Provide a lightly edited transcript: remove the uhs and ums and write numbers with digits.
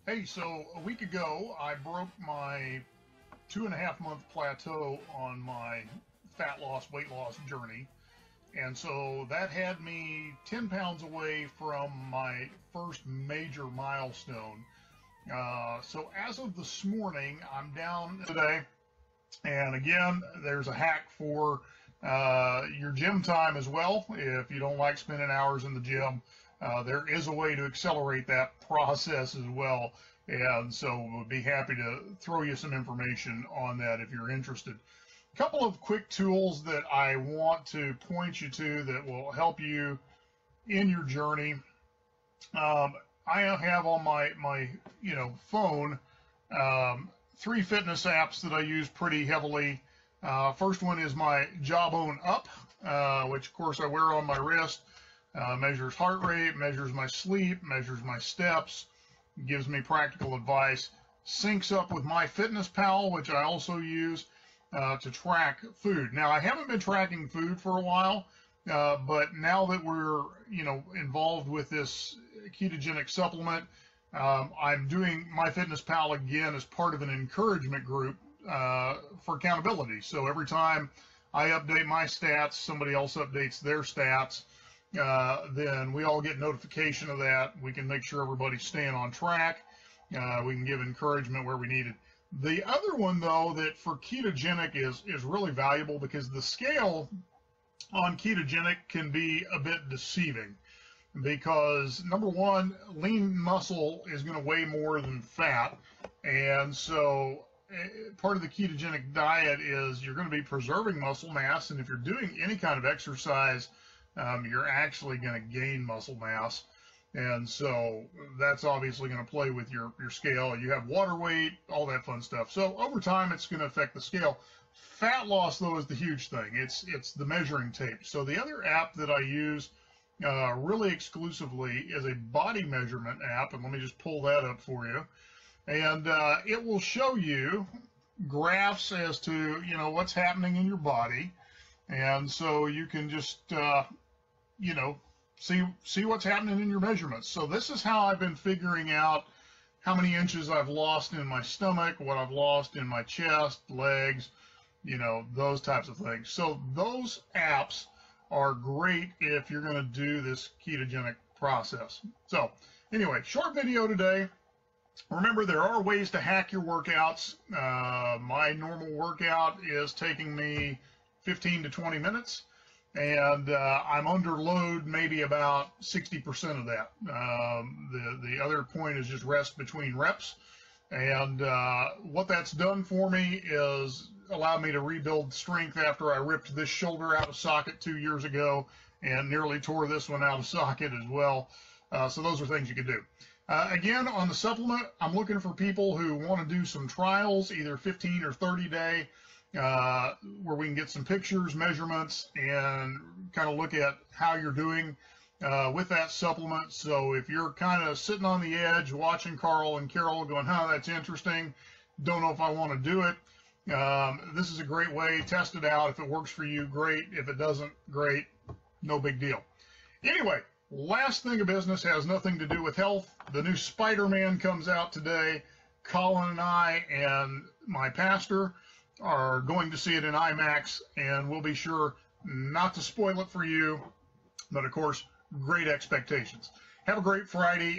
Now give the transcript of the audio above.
Hey, so a week ago, I broke my 2.5 month plateau on my fat loss, weight loss journey. And so that had me 10 pounds away from my first major milestone. So as of this morning, I'm down today. And again, there's a hack for your gym time as well. If you don't like spending hours in the gym, there is a way to accelerate that process as well. And so we'll be happy to throw you some information on that if you're interested. A couple of quick tools that I want to point you to that will help you in your journey. I have on my phone 3 fitness apps that I use pretty heavily. First one is my Jawbone Up, which of course I wear on my wrist. Measures heart rate, measures my sleep, measures my steps, gives me practical advice. Syncs up with MyFitnessPal, which I also use to track food. Now, I haven't been tracking food for a while, but now that we're involved with this ketogenic supplement, I'm doing MyFitnessPal again as part of an encouragement group for accountability. So every time I update my stats, somebody else updates their stats. Then we all get notification of that. We can make sure everybody's staying on track. We can give encouragement where we need it. The other one, though, that for ketogenic is really valuable because the scale on ketogenic can be a bit deceiving because, number one, lean muscle is going to weigh more than fat. And so part of the ketogenic diet is you're going to be preserving muscle mass. And if you're doing any kind of exercise, you're actually going to gain muscle mass. And so that's obviously going to play with your scale. You have water weight, all that fun stuff. So over time, it's going to affect the scale. Fat loss, though, is the huge thing. It's the measuring tape. So the other app that I use really exclusively is a body measurement app. And let me just pull that up for you. And it will show you graphs as to, what's happening in your body. And so you can just see what's happening in your measurements. So this is how I've been figuring out how many inches I've lost in my stomach, what I've lost in my chest, legs, those types of things. So those apps are great if you're going to do this ketogenic process. So anyway, short video today. Remember, there are ways to hack your workouts. My normal workout is taking me 15 to 20 minutes. And I'm under load maybe about 60% of that. The other point is just rest between reps. And what that's done for me is allowed me to rebuild strength after I ripped this shoulder out of socket 2 years ago and nearly tore this one out of socket as well. So those are things you can do. Again, on the supplement, I'm looking for people who want to do some trials, either 15 or 30 day. Where we can get some pictures, measurements, and kind of look at how you're doing with that supplement. So if you're kind of sitting on the edge watching Carl and Carol going, that's interesting, don't know if I want to do it, this is a great way. Test it out. If it works for you, great. If it doesn't, great. No big deal. Anyway, last thing of business has nothing to do with health. The new Spider-Man comes out today. Colin and I and my pastor are going to see it in IMAX, and we'll be sure not to spoil it for you, but of course, great expectations. Have a great Friday.